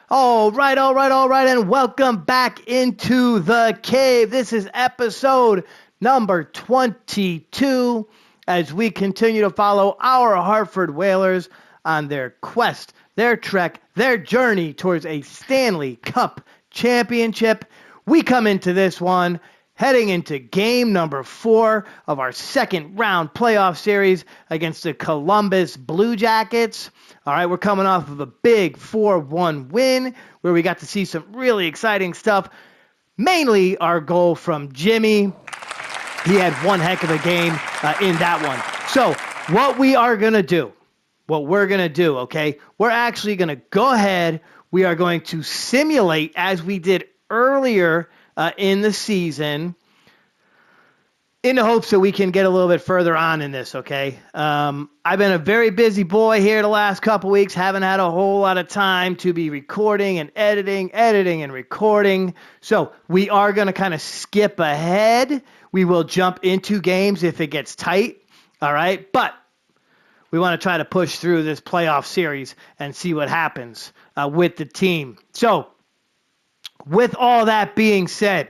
All right, and welcome back into the cave. This is episode number 22 as we continue to follow our Hartford Whalers on their quest, their trek, their journey towards a Stanley Cup championship. We come into this one heading into game number 4 of our second round playoff series against the Columbus Blue Jackets. All right, we're coming off of a big 4-1 win where we got to see some really exciting stuff. Mainly our goal from Jimmy. He had one heck of a game in that one. So what we're going to do, okay, we're actually going to go ahead. We are going to simulate as we did earlier in the season in the hopes that we can get a little bit further on in this, okay? I've been a very busy boy here the last couple weeks. Haven't had a whole lot of time to be recording and editing and recording. So we are going to kind of skip ahead. We will jump into games if it gets tight, all right? But we want to try to push through this playoff series and see what happens with the team. So with all that being said,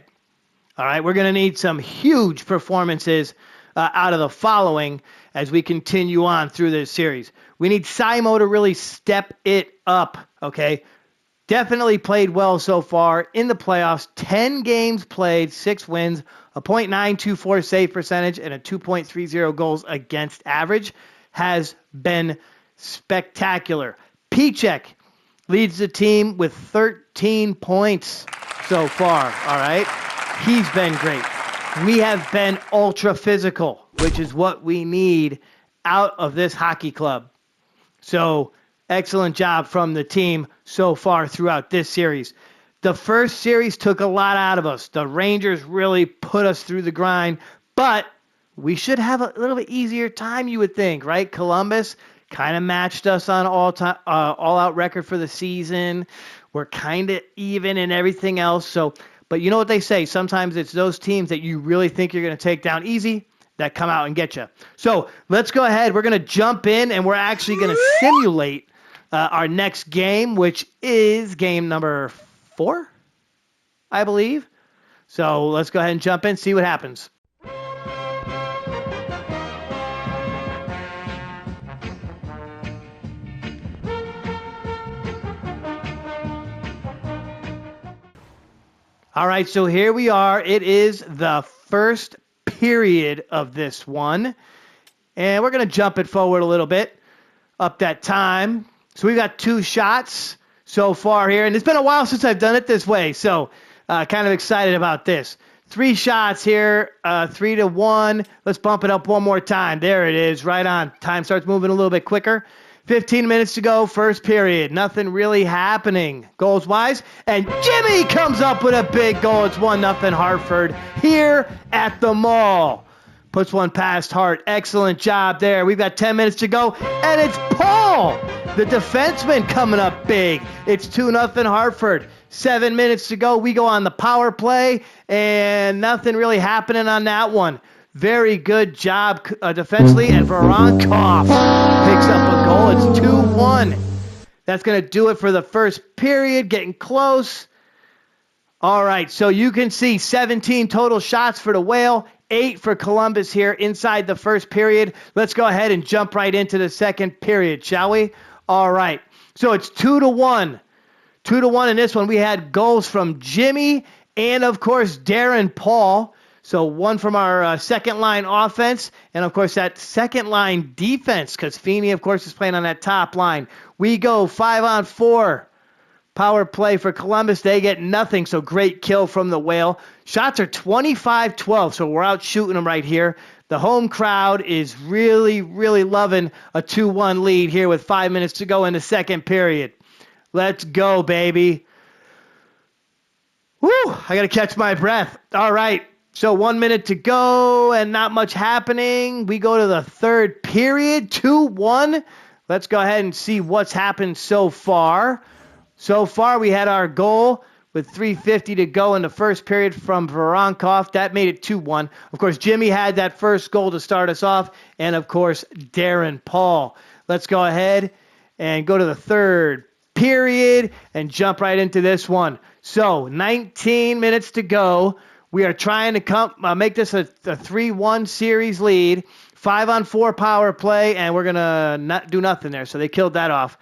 all right, we're going to need some huge performances out of the following as we continue on through this series. We need Simo to really step it up, okay? Definitely played well so far in the playoffs. 10 games played, 6 wins, a .924 save percentage, and a 2.30 goals against average. Has been spectacular. Pichek leads the team with 13 points so far, all right? He's been great. We have been ultra physical, which is what we need out of this hockey club. So, excellent job from the team so far throughout this series. The first series took a lot out of us. The Rangers really put us through the grind, but we should have a little bit easier time, you would think, right? Columbus kind of matched us on all-out record for the season. We're kind of even in everything else, so... But you know what they say, sometimes it's those teams that you really think you're going to take down easy that come out and get you. So let's go ahead. We're going to jump in, and we're actually going to simulate our next game, which is game number 4, I believe. So let's go ahead and jump in, see what happens. All right, so here we are. It is the first period of this one. And we're going to jump it forward a little bit, up that time. So we've got 2 shots so far here. And it's been a while since I've done it this way, so kind of excited about this. 3 shots here, 3-1. Let's bump it up one more time. There it is, right on. Time starts moving a little bit quicker. 15 minutes to go, first period. Nothing really happening goals-wise. And Jimmy comes up with a big goal. It's 1-0 Hartford here at the Mall. Puts one past Hart. Excellent job there. We've got 10 minutes to go. And it's Paul, the defenseman, coming up big. It's 2-0 Hartford. 7 minutes to go. We go on the power play. And nothing really happening on that one. Very good job defensively, and Voronkov picks up a goal. It's 2-1. That's going to do it for the first period, getting close. All right, so you can see 17 total shots for the Whale, 8 for Columbus here inside the first period. Let's go ahead and jump right into the second period, shall we? All right, so it's 2-1. 2-1 in this one. We had goals from Jimmy and, of course, Darren Paul. So one from our second-line offense, and, of course, that second-line defense, because Feeney, of course, is playing on that top line. We go 5-on-4 power play for Columbus. They get nothing, so great kill from the Whale. Shots are 25-12, so we're out shooting them right here. The home crowd is really, really loving a 2-1 lead here with 5 minutes to go in the second period. Let's go, baby. Woo! I got to catch my breath. All right. So 1 minute to go and not much happening. We go to the third period, 2-1. Let's go ahead and see what's happened so far. So far, we had our goal with 3:50 to go in the first period from Voronkov. That made it 2-1. Of course, Jimmy had that first goal to start us off. And, of course, Darren Paul. Let's go ahead and go to the third period and jump right into this one. So 19 minutes to go. We are trying to make this a 3-1 series lead. 5-on-4 power play, and we're going to not do nothing there. So they killed that off.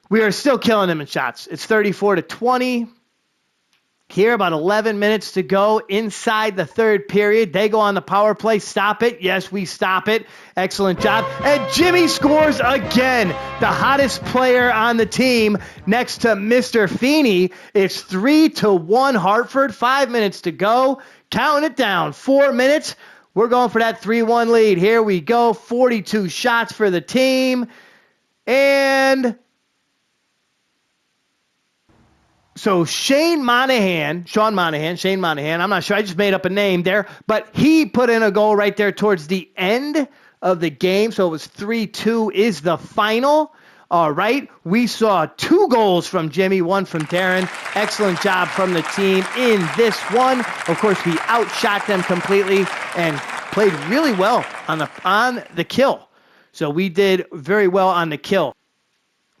We are still killing them in shots. It's 34-20. Here, about 11 minutes to go inside the third period. They go on the power play. Stop it. Yes, we stop it. Excellent job. And Jimmy scores again. The hottest player on the team next to Mr. Feeney. It's 3-1 Hartford. 5 minutes to go. Counting it down. 4 minutes. We're going for that 3-1 lead. Here we go. 42 shots for the team. And so Shane Monahan, I'm not sure, I just made up a name there, but he put in a goal right there towards the end of the game, so it was 3-2 is the final. All right, we saw 2 goals from Jimmy, 1 from Darren. Excellent job from the team in this one. Of course, we outshot them completely and played really well on the kill. So we did very well on the kill.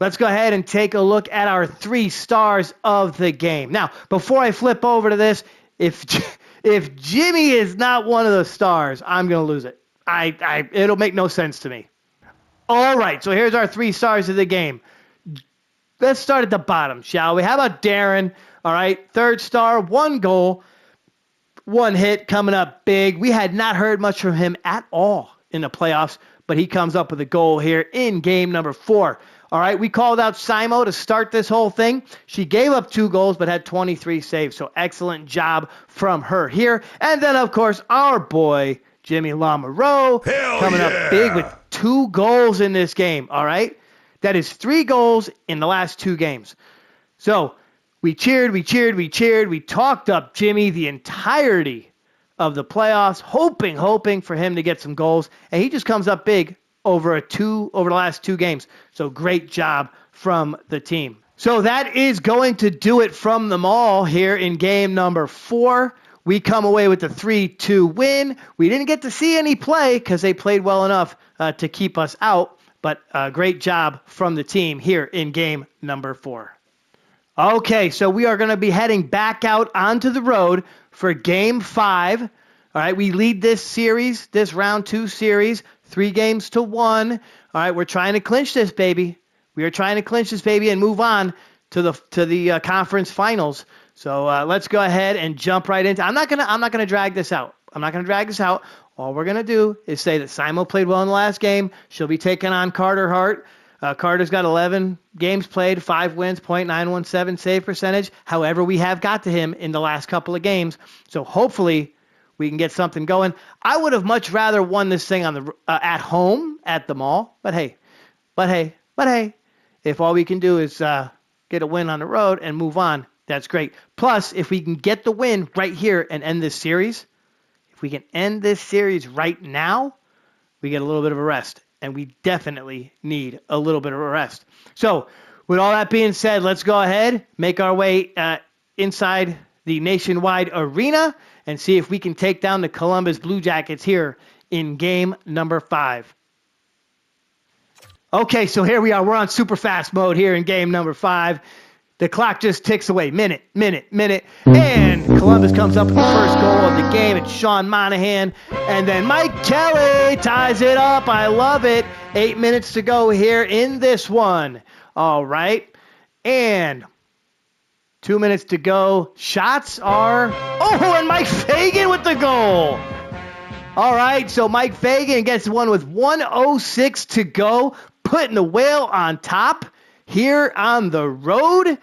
Let's go ahead and take a look at our 3 stars of the game. Now, before I flip over to this, if Jimmy is not one of the stars, I'm going to lose it. It'll make no sense to me. All right, so here's our 3 stars of the game. Let's start at the bottom, shall we? How about Darren? All right, 3rd star, 1 goal, 1 hit, coming up big. We had not heard much from him at all in the playoffs, but he comes up with a goal here in game number 4. All right, we called out Simo to start this whole thing. She gave up 2 goals but had 23 saves, so excellent job from her here. And then, of course, our boy, Jimmy Lamoureux, coming up big with 2 goals in this game, all right? That is 3 goals in the last 2 games. So we cheered. We talked up Jimmy the entirety of the playoffs, hoping for him to get some goals, and he just comes up big over the last 2 games. So great job from the team. So that is going to do it from them all here in game number 4. We come away with a 3-2 win. We didn't get to see any play because they played well enough to keep us out, but great job from the team here in game number 4. Okay, so we are going to be heading back out onto the road for game 5. All right, we lead this series, this round 2 series, 3-1. All right, we're trying to clinch this, baby. We are trying to clinch this, baby, and move on to the conference finals. So let's go ahead and jump right into. I'm not gonna drag this out. All we're gonna do is say that Simo played well in the last game. She'll be taking on Carter Hart. Carter's got 11 games played, 5 wins, .917 save percentage. However, we have got to him in the last couple of games. So hopefully we can get something going. I would have much rather won this thing on the at home at the mall. But hey, if all we can do is get a win on the road and move on, that's great. Plus, if we can get the win right here and end this series, if we can end this series right now, we get a little bit of a rest. And we definitely need a little bit of a rest. So, with all that being said, let's go ahead, make our way inside the Nationwide Arena and see if we can take down the Columbus Blue Jackets here in game number 5. Okay, so here we are. We're on super fast mode here in game number 5. The clock just ticks away. Minute. And Columbus comes up with the first goal of the game. It's Sean Monahan. And then Mike Kelly ties it up. I love it. 8 minutes to go here in this one. All right. And 2 minutes to go. Shots are... Oh, and Mike Fagan with the goal. All right, so Mike Fagan gets one with 1:06 to go, putting the Whale on top here on the road.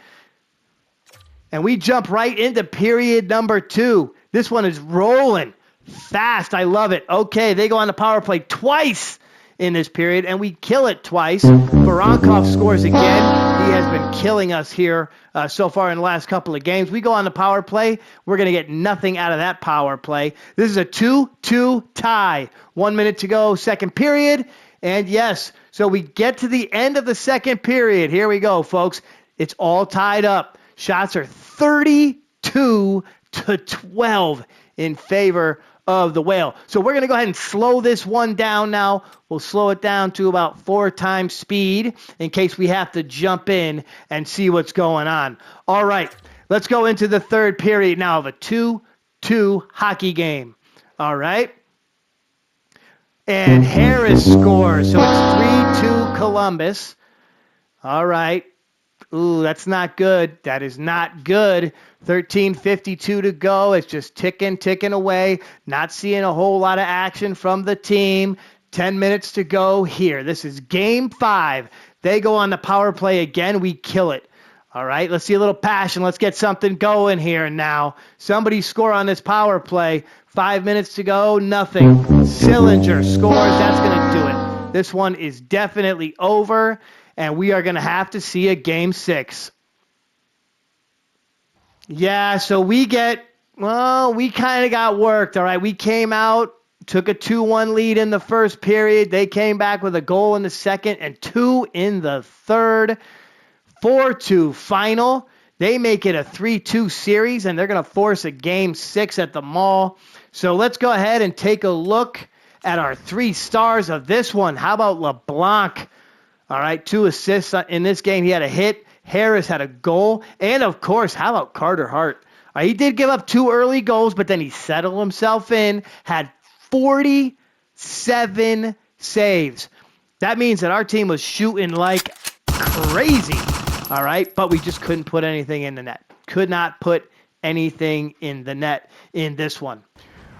And we jump right into period number 2. This one is rolling fast. I love it. Okay, they go on the power play twice in this period, and we kill it twice. Voronkov scores again. He has been killing us here so far in the last couple of games. We go on the power play. We're going to get nothing out of that power play. This is a 2-2 tie. 1 minute to go, second period. And yes, so we get to the end of the second period. Here we go, folks. It's all tied up. Shots are 32-12 in favor of the Whale. So we're going to go ahead and slow this one down now. We'll slow it down to about 4 times speed in case we have to jump in and see what's going on. All right, let's go into the third period now of a 2-2 hockey game. All right. And Harris scores. So it's 3-2 Columbus. All right. Ooh, that's not good. That is not good. 13:52 to go. It's just ticking away. Not seeing a whole lot of action from the team. 10 minutes to go here. This is game 5. They go on the power play again. We kill it. All right, let's see a little passion. Let's get something going here now. Somebody score on this power play. 5 minutes to go, nothing. Sillinger scores. That's going to do it. This one is definitely over, and we are going to have to see a game 6. Yeah, so we kind of got worked, all right? We came out, took a 2-1 lead in the first period. They came back with a goal in the second and 2 in the third. 4-2 final. They make it a 3-2 series, and they're going to force a game 6 at the Mall. So let's go ahead and take a look at our 3 stars of this one. How about LeBlanc? All right, 2 assists in this game. He had a hit. Harris had a goal. And, of course, how about Carter Hart? He did give up 2 early goals, but then he settled himself in, had 47 saves. That means that our team was shooting like crazy. All right, but we just couldn't put anything in the net. Could not put anything in the net in this one.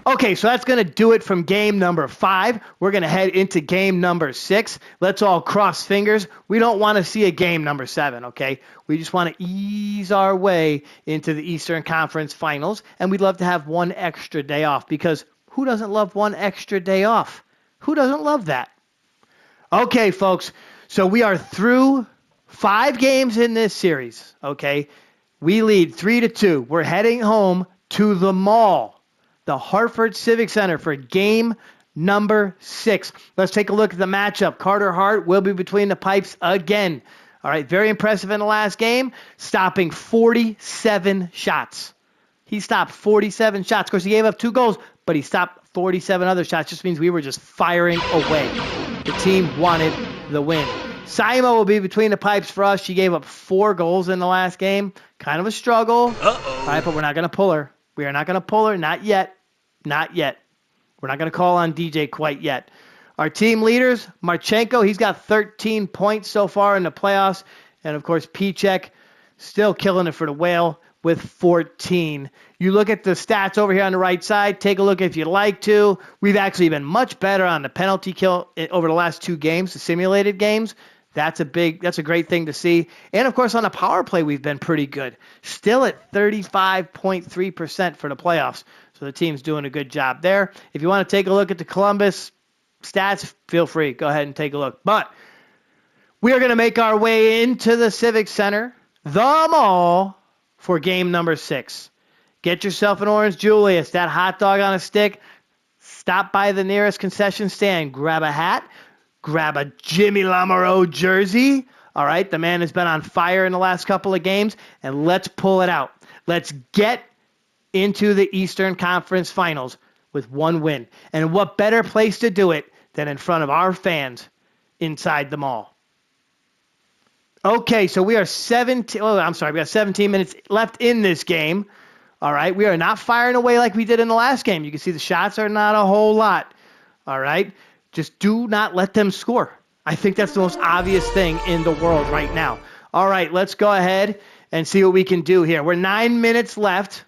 Okay, so that's going to do it from game number 5. We're going to head into game number 6. Let's all cross fingers. We don't want to see a game number 7, okay? We just want to ease our way into the Eastern Conference Finals, and we'd love to have one extra day off because who doesn't love one extra day off? Who doesn't love that? Okay, folks, so we are through 5 games in this series, okay? We lead 3-2. We're heading home to the Mall, the Hartford Civic Center for game number 6. Let's take a look at the matchup. Carter Hart will be between the pipes again. All right, very impressive in the last game, stopping 47 shots. He stopped 47 shots. Of course, he gave up 2 goals, but he stopped 47 other shots. Just means we were just firing away. The team wanted the win. Simo will be between the pipes for us. She gave up 4 goals in the last game. Kind of a struggle. All right, but we're not going to pull her. We are not going to pull her. Not yet. Not yet. We're not going to call on DJ quite yet. Our team leaders, Marchenko, he's got 13 points so far in the playoffs. And, of course, Pichek still killing it for the Whale with 14. You look at the stats over here on the right side. Take a look if you'd like to. We've actually been much better on the penalty kill over the last 2 games, the simulated games. That's a great thing to see. And, of course, on the power play, we've been pretty good. Still at 35.3% for the playoffs. So the team's doing a good job there. If you want to take a look at the Columbus stats, feel free. Go ahead and take a look. But we are going to make our way into the Civic Center, the Mall, for game number 6. Get yourself an Orange Julius, that hot dog on a stick. Stop by the nearest concession stand. Grab a hat. Grab a Jimmy Lamoureux jersey. All right, the man has been on fire in the last couple of games, and let's pull it out. Let's get into the Eastern Conference Finals with 1 win. And what better place to do it than in front of our fans inside the Mall? Okay, so we got 17 minutes left in this game. All right, we are not firing away like we did in the last game. You can see the shots are not a whole lot. All right, just do not let them score. I think that's the most obvious thing in the world right now. All right, let's go ahead and see what we can do here. We're 9 minutes left.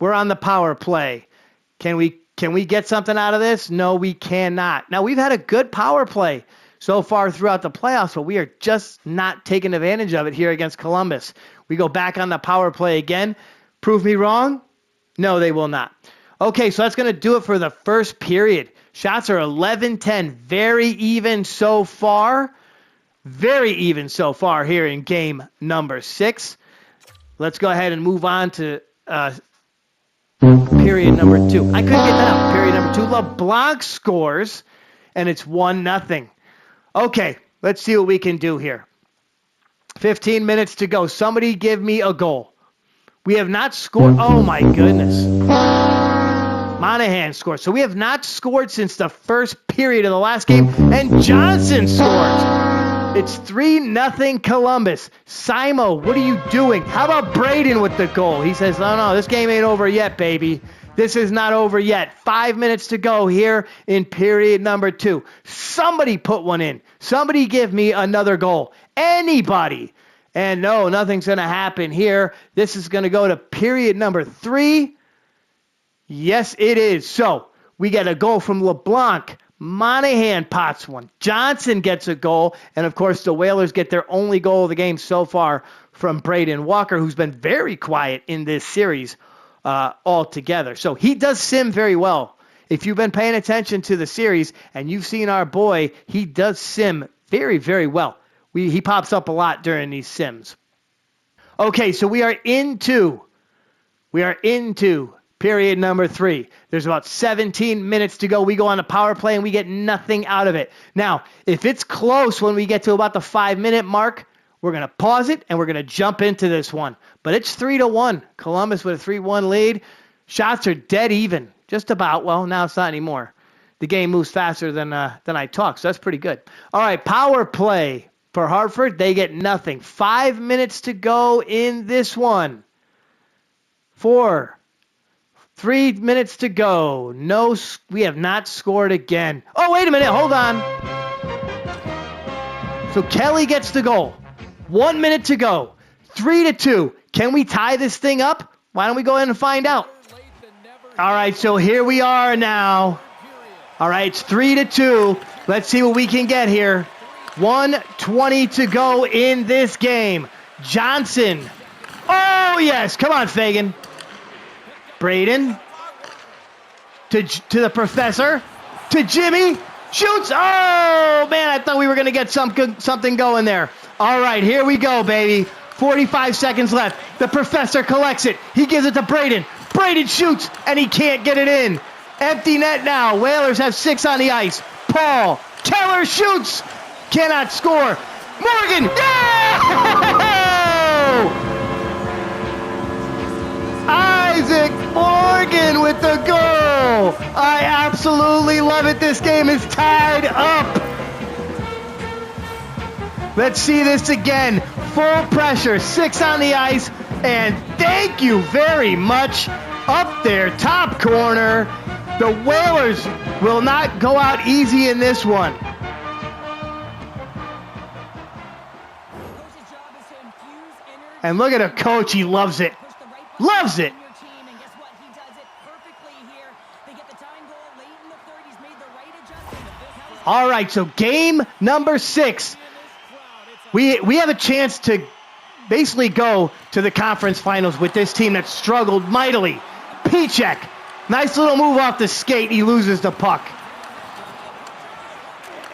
We're on the power play. Can we get something out of this? No, we cannot. Now, we've had a good power play so far throughout the playoffs, but we are just not taking advantage of it here against Columbus. We go back on the power play again. Prove me wrong? No, they will not. Okay, so that's going to do it for the first period. Shots are 11-10. Very even so far. Very even so far here in game number 6. Let's go ahead and move on to period number 2. I couldn't get that out. Period number 2. LeBlanc scores, and it's 1-0. Okay, let's see what we can do here. 15 minutes to go. Somebody give me a goal. We have not scored. Oh, my goodness. Monahan scores. So we have not scored since the first period of the last game, and Johnson scores. It's 3-0 Columbus. Simo, what are you doing? How about Braden with the goal? He says, no, this game ain't over yet, baby. This is not over yet. 5 minutes to go here in period number 2. Somebody put one in. Somebody give me another goal. Anybody. And no, nothing's going to happen here. This is going to go to period number 3. Yes, it is. So we get a goal from LeBlanc. Monahan pots one. Johnson gets a goal. And, of course, the Whalers get their only goal of the game so far from Braden Walker, who's been very quiet in this series altogether. So he does sim very well. If you've been paying attention to the series and you've seen our boy, he does sim very, very well. He pops up a lot during these sims. Okay, so we are into period number 3. There's about 17 minutes to go. We go on a power play and we get nothing out of it. Now, if it's close when we get to about the 5-minute mark, we're going to pause it and we're going to jump into this one. But it's 3-1. Columbus with a 3-1 lead. Shots are dead even. Just about. Well, now it's not anymore. The game moves faster than I talk, so that's pretty good. All right, power play for Hartford. They get nothing. 5 minutes to go in this one. 3 minutes to go. No, we have not scored again. Oh, wait a minute. Hold on. So Kelly gets the goal. 1 minute to go. 3-2. Can we tie this thing up? Why don't we go ahead and find out? All right, so here we are now. All right, it's 3-2. Let's see what we can get here. 1:20 to go in this game. Johnson. Oh, yes. Come on, Fagan. Braden. To the professor. To Jimmy. Shoots. Oh, man, I thought we were going to get something going there. All right, here we go, baby. 45 seconds left. The professor collects it. He gives it to Braden. Braden shoots, and he can't get it in. Empty net now. Whalers have 6 on the ice. Paul. Keller shoots. Cannot score. Morgan. Yeah! Isaac Morgan with the goal. I absolutely love it. This game is tied up. Let's see this again. Full pressure, 6 on the ice, and thank you very much. Up there, top corner. The Whalers will not go out easy in this one. And look at a coach, he loves it. Loves it. All right, so game number 6. We have a chance to basically go to the conference finals with this team that struggled mightily. Pichek, nice little move off the skate. He loses the puck.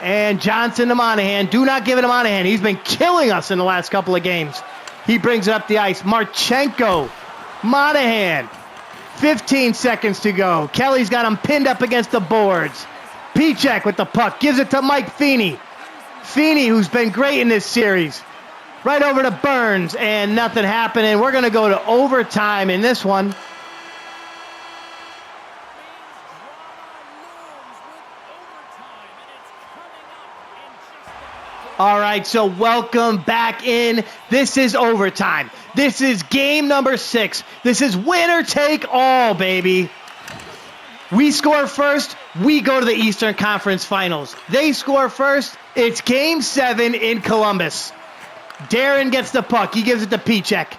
And Johnson to Monahan. Do not give it to Monahan. He's been killing us in the last couple of games. He brings it up the ice. Marchenko, Monahan. 15 seconds to go. Kelly's got him pinned up against the boards. Pichek with the puck. Gives it to Mike Feeney. Feeney, who's been great in this series. Right over to Burns, and nothing happening. We're going to go to overtime in this one. All right, so welcome back in. This is overtime. This is game number 6. This is winner take all, baby. We score first, we go to the Eastern Conference Finals. They score first, it's game 7 in Columbus. Darren gets the puck. He gives it to Pichek.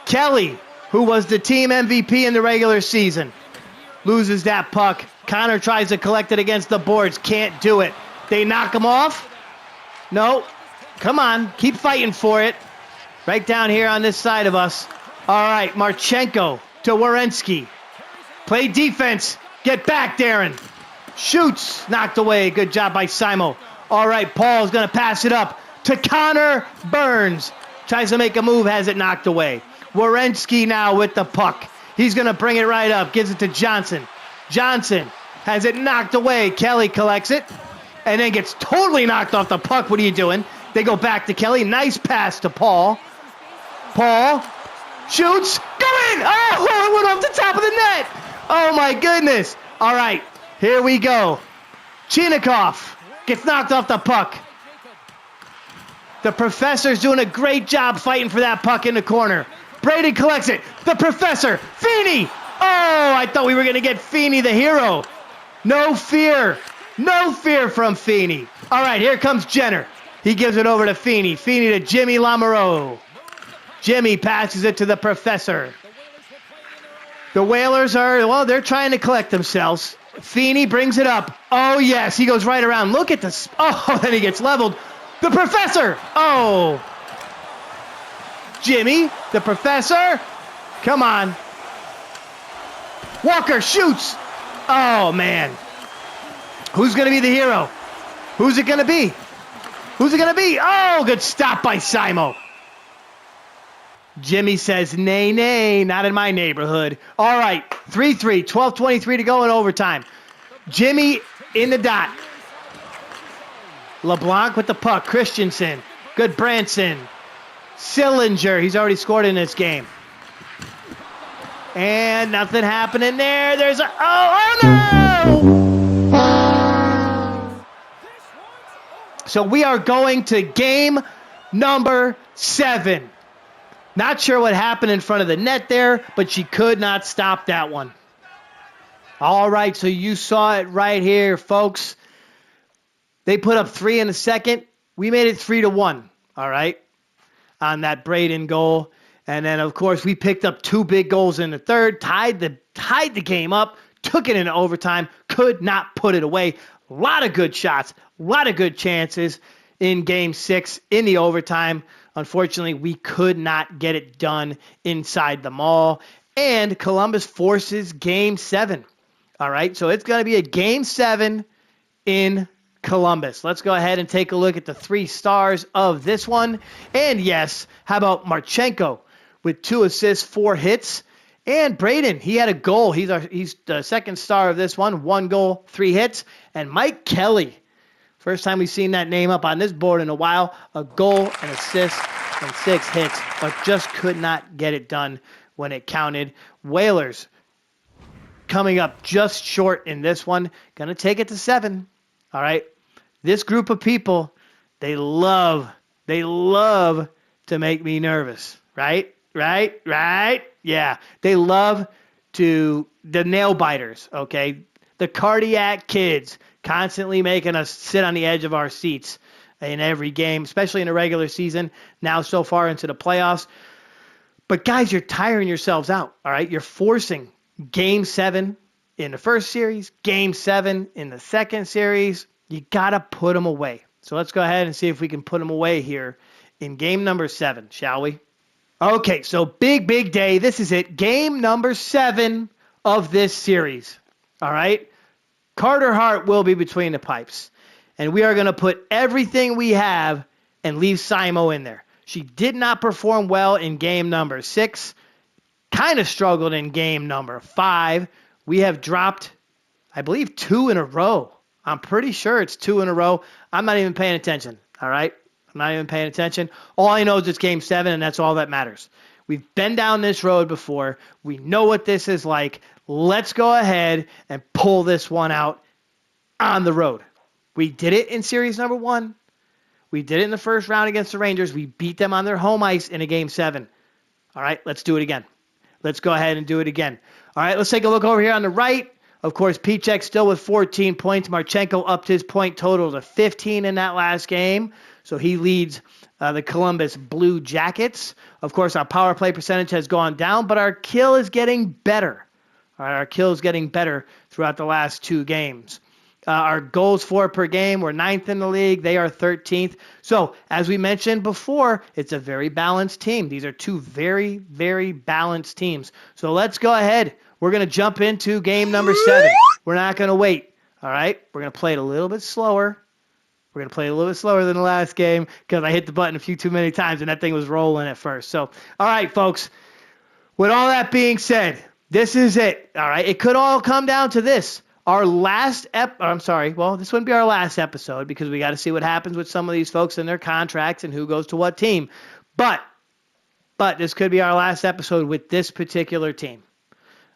Kelly, who was the team MVP in the regular season, loses that puck. Connor tries to collect it against the boards. Can't do it. They knock him off. No. Come on. Keep fighting for it. Right down here on this side of us. All right. Marchenko to Werenski. Play defense. Get back, Darren. Shoots. Knocked away. Good job by Simo. All right. Paul's going to pass it up to Connor Burns. Tries to make a move. Has it knocked away. Werenski now with the puck. He's going to bring it right up. Gives it to Johnson. Johnson has it knocked away. Kelly collects it. And then gets totally knocked off the puck. What are you doing? They go back to Kelly. Nice pass to Paul. Paul shoots. Go in! Oh, it went off the top of the net. Oh, my goodness. All right, here we go. Chinakhov gets knocked off the puck. The professor's doing a great job fighting for that puck in the corner. Braden collects it. The professor, Feeney. Oh, I thought we were going to get Feeney, the hero. No fear. No fear from Feeney. All right, here comes Jenner. He gives it over to Feeney. Feeney to Jimmy Lamoureux. Jimmy passes it to the professor. The Whalers they're trying to collect themselves. Feeney brings it up. Oh, yes, he goes right around. Look at this. Oh, then he gets leveled. The professor. Oh. Jimmy, the professor. Come on. Walker shoots. Oh, man. Who's going to be the hero? Who's it going to be? Who's it going to be? Oh, good stop by Simo. Jimmy says, nay, nay, not in my neighborhood. All right, 3-3, 12:23 to go in overtime. Jimmy in the dot. LeBlanc with the puck. Christensen. Good Branson. Sillinger. He's already scored in this game. And nothing happening there. There's a... Oh no! So we are going to game number 7. Not sure what happened in front of the net there, but she could not stop that one. All right, so you saw it right here, folks. They put up 3 in the second. We made it 3-1, all right, on that Braden goal. And then, of course, we picked up 2 big goals in the third, tied the game up, took it into overtime, could not put it away. A lot of good shots, a lot of good chances in Game 6 in the overtime. Unfortunately, we could not get it done inside the mall. And Columbus forces Game 7. All right, so it's going to be a Game 7 in Columbus. Let's go ahead and take a look at the 3 stars of this one. And yes, how about Marchenko with 2 assists, 4 hits? And Braden, he had a goal. He's the second star of this one. 1 goal, 3 hits. And Mike Kelly, first time we've seen that name up on this board in a while. A goal, an assist, and 6 hits, but just could not get it done when it counted. Whalers coming up just short in this one. Going to take it to 7. All right. This group of people, they love to make me nervous. Right? Yeah. They love the nail biters, okay? The cardiac kids constantly making us sit on the edge of our seats in every game, especially in the regular season, now so far into the playoffs. But guys, you're tiring yourselves out, all right? You're forcing Game 7 in the first series, Game 7 in the second series. You got to put them away. So let's go ahead and see if we can put them away here in game number 7, shall we? Okay, so big day. This is it. Game number 7 of this series, all right? Carter Hart will be between the pipes. And we are going to put everything we have and leave Simo in there. She did not perform well in game number 6. Kind of struggled in game number 5. We have dropped, I believe, 2 in a row. I'm pretty sure it's 2 in a row. I'm not even paying attention, all right? I'm not even paying attention. All I know is it's game 7, and that's all that matters. We've been down this road before. We know what this is like. Let's go ahead and pull this one out on the road. We did it in series number 1. We did it in the first round against the Rangers. We beat them on their home ice in a game 7. All right, let's do it again. Let's go ahead and do it again. All right, let's take a look over here on the right. Of course, Pichek still with 14 points. Marchenko upped his point total to 15 in that last game. So he leads the Columbus Blue Jackets. Of course, our power play percentage has gone down, but our kill is getting better. All right, our kill is getting better throughout the last 2 games. Our goals for per game, we're 9th in the league. They are 13th. So, as we mentioned before, it's a very balanced team. These are 2 very, very balanced teams. So, let's go ahead. We're going to jump into game number 7. We're not going to wait. All right? We're going to play it a little bit slower. We're going to play it a little bit slower than the last game because I hit the button a few too many times and that thing was rolling at first. So, all right, folks. With all that being said, this is it. All right? It could all come down to this. Our last this wouldn't be our last episode because we got to see what happens with some of these folks and their contracts and who goes to what team. But this could be our last episode with this particular team.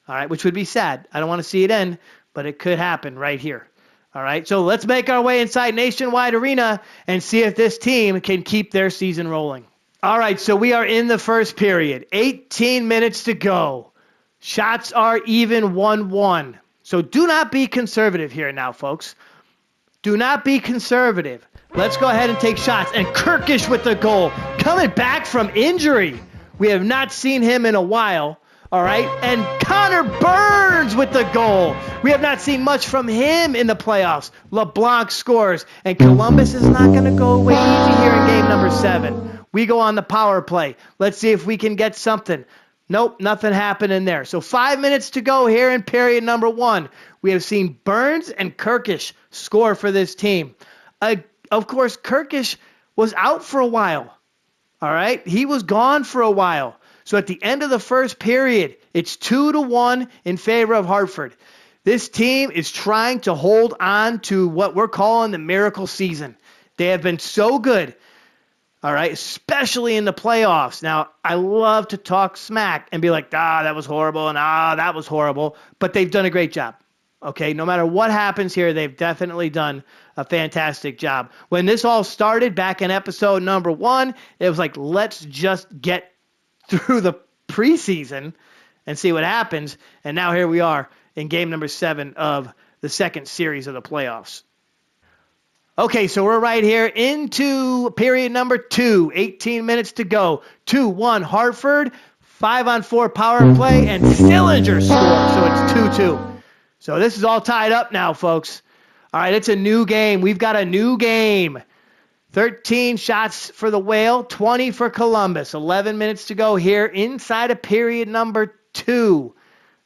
All right, which would be sad. I don't want to see it end, but it could happen right here. All right, so let's make our way inside Nationwide Arena and see if this team can keep their season rolling. All right, so we are in the first period. 18 minutes to go. Shots are even 1-1. So do not be conservative here now, folks. Do not be conservative. Let's go ahead and take shots. And Kirkish with the goal. Coming back from injury. We have not seen him in a while. All right. And Connor Burns with the goal. We have not seen much from him in the playoffs. LeBlanc scores. And Columbus is not going to go away easy here in game number 7. We go on the power play. Let's see if we can get something. Nope, nothing happening there. So 5 minutes to go here in period number 1. We have seen Burns and Kirkish score for this team. Of course, Kirkish was out for a while. All right? He was gone for a while. So at the end of the first period, it's 2-1 in favor of Hartford. This team is trying to hold on to what we're calling the miracle season. They have been so good. All right, especially in the playoffs. Now, I love to talk smack and be like, that was horrible, and that was horrible. But they've done a great job. Okay, no matter what happens here, they've definitely done a fantastic job. When this all started back in episode number 1, it was like, let's just get through the preseason and see what happens. And now here we are in game number 7 of the second series of the playoffs. Okay, so we're right here into period number 2. 18 minutes to go. 2-1 Hartford. 5-on-4 power play, and Sillinger scores. So it's 2-2. So this is all tied up now, folks. All right, it's a new game. We've got a new game. 13 shots for the Whale, 20 for Columbus. 11 minutes to go here inside of period number 2.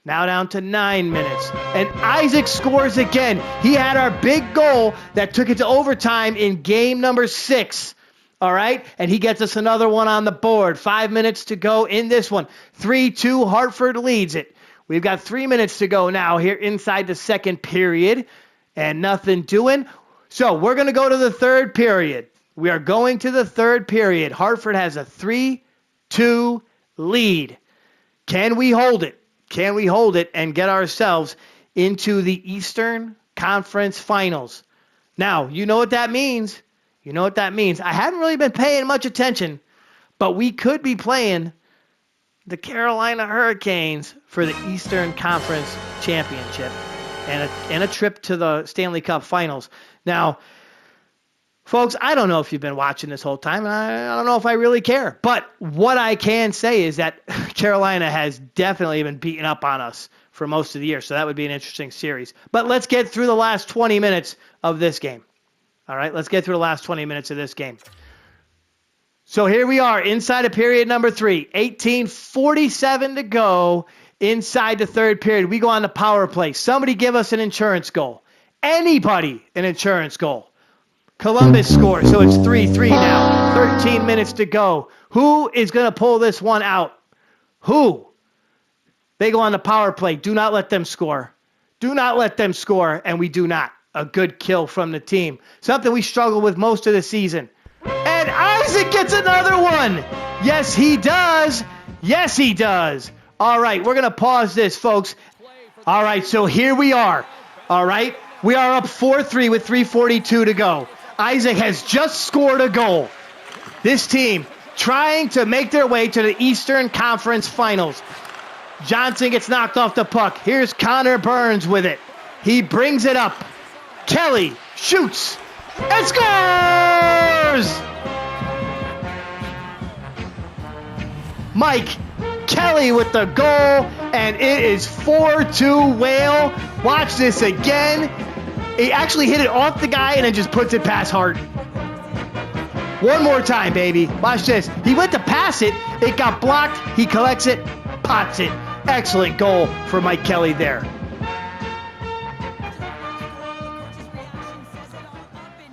Now down to 9 minutes. And Isaac scores again. He had our big goal that took it to overtime in game number 6. All right? And he gets us another one on the board. 5 minutes to go in this one. 3-2, Hartford leads it. We've got 3 minutes to go now here inside the second period. And nothing doing. So we're going to go to the third period. We are going to the third period. Hartford has a 3-2 lead. Can we hold it? Can we hold it and get ourselves into the Eastern Conference Finals? Now, you know what that means. You know what that means. I haven't really been paying much attention, but we could be playing the Carolina Hurricanes for the Eastern Conference Championship and a trip to the Stanley Cup Finals. Now, folks, I don't know if you've been watching this whole time. I don't know if I really care. But what I can say is that Carolina has definitely been beating up on us for most of the year. So that would be an interesting series. But let's get through the last 20 minutes of this game. All right, let's get through the last 20 minutes of this game. So here we are inside of period number 3. 18:47 to go inside the third period. We go on the power play. Somebody give us an insurance goal. Anybody an insurance goal. Columbus scores, so it's 3-3 now. 13 minutes to go. Who is going to pull this one out? Who? They go on the power play. Do not let them score. Do not let them score, and we do not. A good kill from the team. Something we struggled with most of the season. And Isaac gets another one. Yes, he does. Yes, he does. All right, we're going to pause this, folks. All right, so here we are. All right, we are up 4-3 with 3:42 to go. Isaac has just scored a goal. This team trying to make their way to the Eastern Conference Finals. Johnson gets knocked off the puck. Here's Connor Burns with it. He brings it up. Kelly shoots and scores! Mike Kelly with the goal, and it is 4-2 Whale. Watch this again. He actually hit it off the guy and then just puts it past Hart. One more time, baby. Watch this. He went to pass it. It got blocked. He collects it, pots it. Excellent goal for Mike Kelly there.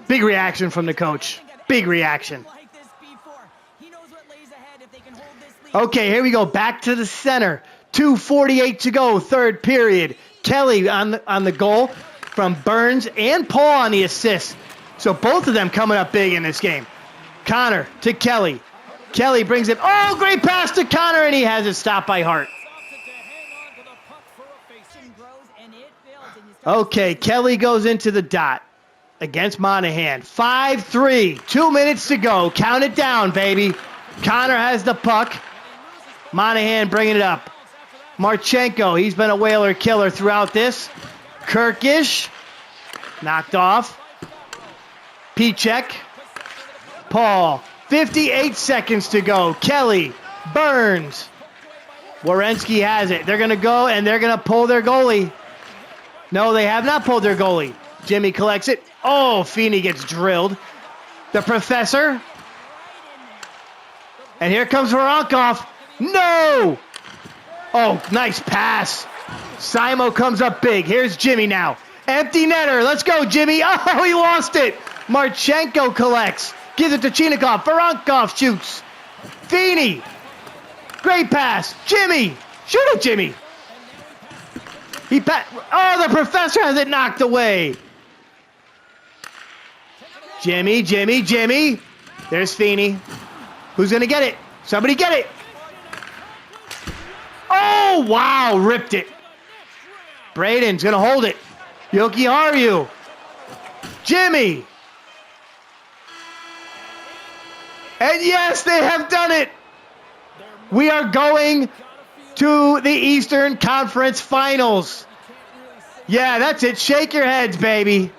Big reaction from the coach. Big reaction. Okay, here we go. Back to the center. 2:48 to go. Third period. Kelly on the goal from Burns and Paul on the assist. So both of them coming up big in this game. Connor to Kelly. Kelly brings it. Oh, great pass to Connor, and he has it stopped by Hart. Okay, Kelly goes into the dot against Monahan. 5-3. 2 minutes to go. Count it down, baby. Connor has the puck. Monahan bringing it up. Marchenko, he's been a Whaler killer throughout this. Kirkish, knocked off. Pichek. Paul, 58 seconds to go. Kelly, Burns. Werenski has it. They're going to go, and they're going to pull their goalie. No, they have not pulled their goalie. Jimmy collects it. Oh, Feeney gets drilled. The Professor. And here comes Voronkov. No! Oh, nice pass. Simo comes up big. Here's Jimmy now. Empty netter. Let's go, Jimmy. Oh, he lost it. Marchenko collects. Gives it to Chinikov. Voronkov shoots. Feeney. Great pass. Jimmy. Shoot it, Jimmy. Oh, the Professor has it knocked away. Jimmy. There's Feeney. Who's going to get it? Somebody get it. Oh, wow. Ripped it. Braden's going to hold it. Jokiharju. Jimmy. And yes, they have done it. We are going to the Eastern Conference Finals. Yeah, that's it. Shake your heads, baby.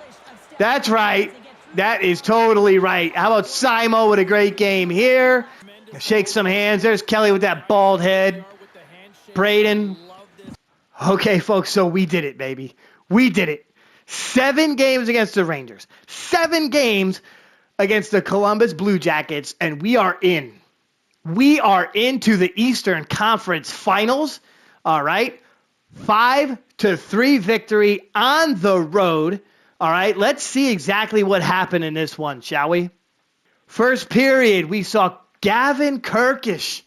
That's right. That is totally right. How about Simo with a great game here? Shake some hands. There's Kelly with that bald head. Braden. Okay, folks, so we did it, baby. We did it. 7 games against the Rangers. 7 games against the Columbus Blue Jackets, and we are in. We are into the Eastern Conference Finals. All right. 5-3 victory on the road. All right. Let's see exactly what happened in this one, shall we? First period, we saw Gavin Kirkish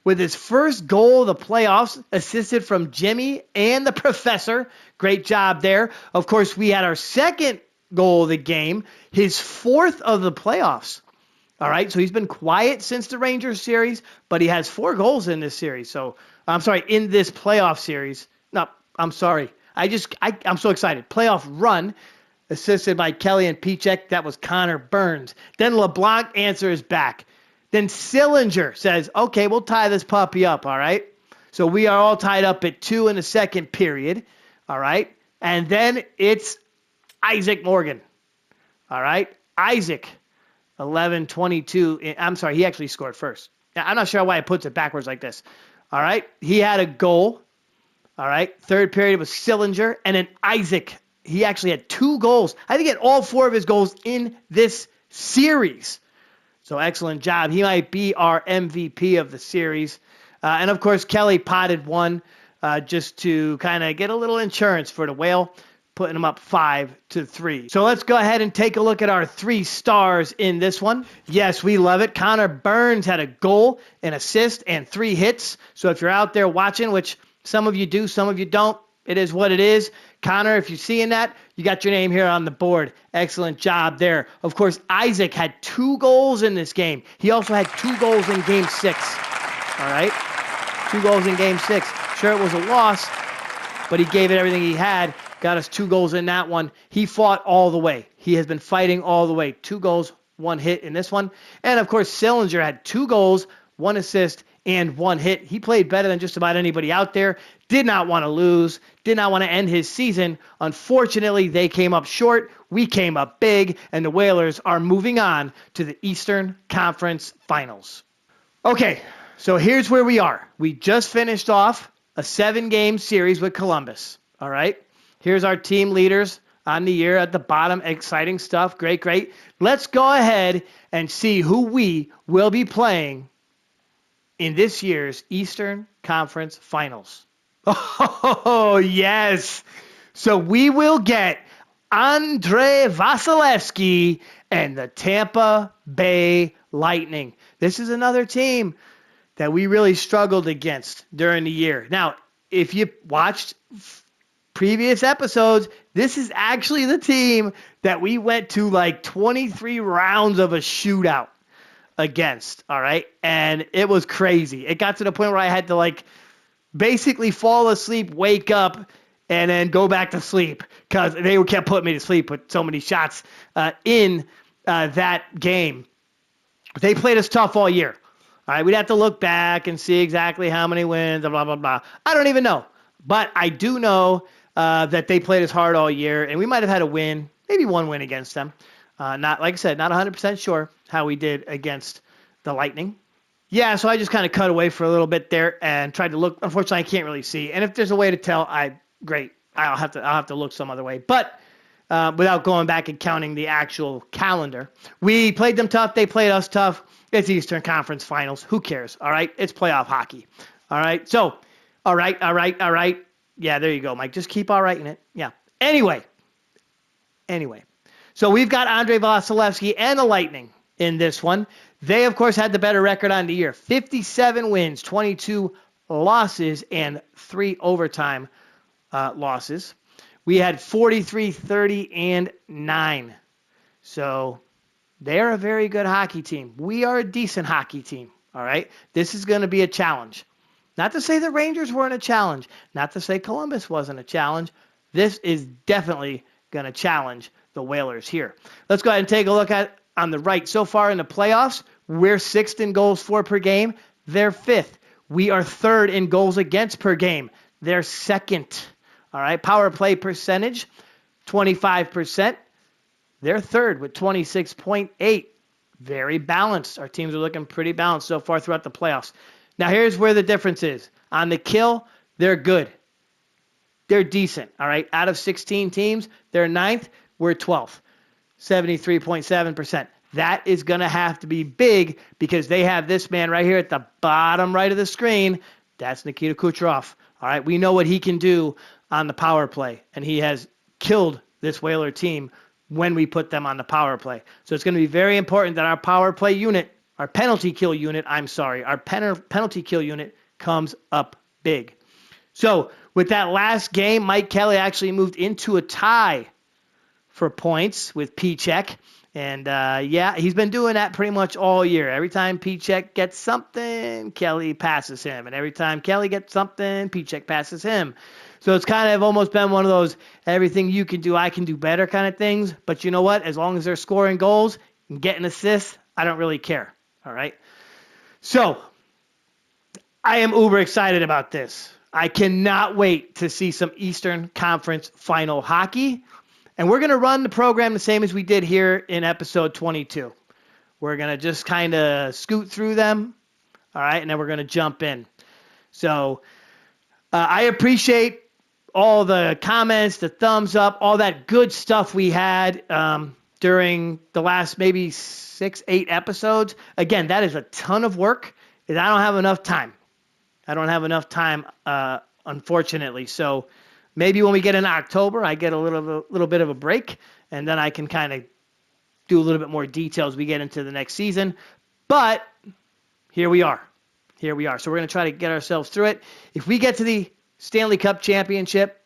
with his first goal of the playoffs, assisted from Jimmy and the Professor. Great job there. Of course, we had our second goal of the game, his 4th of the playoffs. All right, so he's been quiet since the Rangers series, but he has 4 goals in this series. So, I'm sorry, in this playoff series. No, I'm sorry. I'm so excited. Playoff run, assisted by Kelly and Pichek. That was Connor Burns. Then LeBlanc answers back. Then Sillinger says, okay, we'll tie this puppy up, all right? So we are all tied up at 2 in the second period, all right? And then it's Isaac Morgan, all right? Isaac. 11-22. I'm sorry, he actually scored first. I'm not sure why it puts it backwards like this. All right, he had a goal. All right, third period was Sillinger, and then Isaac. He actually had 2 goals. I think he had all 4 of his goals in this series. So excellent job. He might be our MVP of the series. And of course, Kelly potted 1 just to kind of get a little insurance for the Whale, putting them up 5-3. So let's go ahead and take a look at our 3 stars in this one. Yes, we love it. Connor Burns had a goal, an assist, and 3 hits. So if you're out there watching, which some of you do, some of you don't, it is what it is. Connor, if you're seeing that, you got your name here on the board. Excellent job there. Of course, Isaac had 2 goals in this game. He also had 2 goals in Game 6. All right? 2 goals in Game 6. Sure, it was a loss, but he gave it everything he had. Got us 2 goals in that one. He fought all the way. He has been fighting all the way. 2 goals, 1 hit in this one. And, of course, Sillinger had 2 goals, 1 assist, and 1 hit. He played better than just about anybody out there. Did not want to lose. Did not want to end his season. Unfortunately, they came up short. We came up big. And the Whalers are moving on to the Eastern Conference Finals. Okay, so here's where we are. We just finished off a 7-game series with Columbus. All right? Here's our team leaders on the year at the bottom. Exciting stuff. Great, great. Let's go ahead and see who we will be playing in this year's Eastern Conference Finals. Oh, yes. So we will get Andrei Vasilevsky and the Tampa Bay Lightning. This is another team that we really struggled against during the year. Now, if you watched previous episodes, this is actually the team that we went to like 23 rounds of a shootout against, all right? And it was crazy. It got to the point where I had to like basically fall asleep, wake up, and then go back to sleep because they kept putting me to sleep with so many shots in that game. They played us tough all year. All right, we'd have to look back and see exactly how many wins, blah, blah, blah. I don't even know. But I do know that they played us hard all year, and we might have had a win, maybe one win against them. Not, like I said, not 100% sure how we did against the Lightning. Yeah, so I just kind of cut away for a little bit there and tried to look. Unfortunately, I can't really see. And if there's a way to tell, great. I'll have to look some other way. But without going back and counting the actual calendar, we played them tough. They played us tough. It's Eastern Conference Finals. Who cares? All right, it's playoff hockey. All right, so all right. Yeah, there you go, Mike. Just keep all right in it. Yeah. Anyway. So we've got Andrei Vasilevsky and the Lightning in this one. They, of course, had the better record on the year. 57 wins, 22 losses, and 3 overtime losses. We had 43, 30, and 9. So they're a very good hockey team. We are a decent hockey team, all right? This is going to be a challenge. Not to say the Rangers weren't a challenge. Not to say Columbus wasn't a challenge. This is definitely going to challenge the Whalers here. Let's go ahead and take a look at on the right. So far in the playoffs, we're 6th in goals for per game. They're 5th. We are 3rd in goals against per game. They're 2nd. All right. Power play percentage, 25%. They're 3rd with 26.8. Very balanced. Our teams are looking pretty balanced so far throughout the playoffs. Now, here's where the difference is. On the kill, they're good. They're decent. All right. Out of 16 teams, they're 9th. We're 12th. 73.7%. That is going to have to be big because they have this man right here at the bottom right of the screen. That's Nikita Kucherov. All right, we know what he can do on the power play, and he has killed this Whaler team when we put them on the power play. So it's going to be very important that our power play unit, our penalty kill unit comes up big. So with that last game, Mike Kelly actually moved into a tie for points with P-Check. And, he's been doing that pretty much all year. Every time P-Check gets something, Kelly passes him. And every time Kelly gets something, P-Check passes him. So it's kind of almost been one of those everything you can do, I can do better kind of things. But you know what? As long as they're scoring goals and getting assists, I don't really care. All right? So I am uber excited about this. I cannot wait to see some Eastern Conference Final hockey. And we're going to run the program the same as we did here in episode 22. We're going to just kind of scoot through them, all right, and then we're going to jump in. So I appreciate all the comments, the thumbs up, all that good stuff we had during the last maybe 6-8 episodes. Again, that is a ton of work, and I don't have enough time. Unfortunately. So maybe when we get in October, I get a little bit of a break, and then I can kind of do a little bit more detail as we get into the next season. But here we are. So we're going to try to get ourselves through it. If we get to the Stanley Cup Championship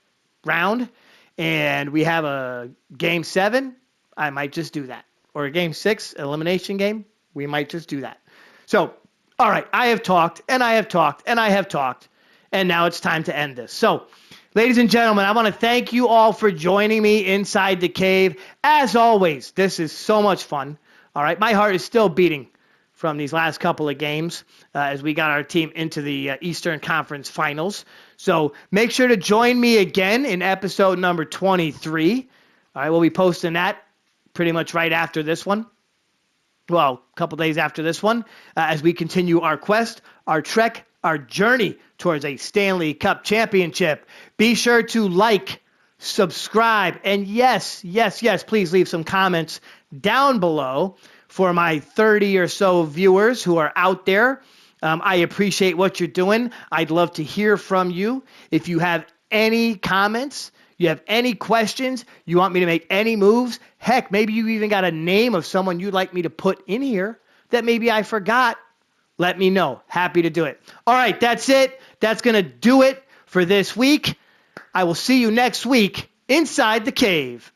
round and we have a Game 7, I might just do that. Or a Game 6 elimination game, we might just do that. So, all right, I have talked, and now it's time to end this. So, ladies and gentlemen, I want to thank you all for joining me inside the cave. As always, this is so much fun. All right, my heart is still beating from these last couple of games as we got our team into the Eastern Conference Finals. So make sure to join me again in episode number 23. All right, we'll be posting that pretty much right after this one. Well, a couple days after this one, as we continue our quest, our trek, our journey towards a Stanley Cup championship. Be sure to like, subscribe, and yes, please leave some comments down below for my 30 or so viewers who are out there. I appreciate what you're doing. I'd love to hear from you. If you have any comments, you have any questions, you want me to make any moves, heck, maybe you even got a name of someone you'd like me to put in here that maybe I forgot, let me know. Happy to do it. All right, that's it. That's going to do it for this week. I will see you next week inside the cave.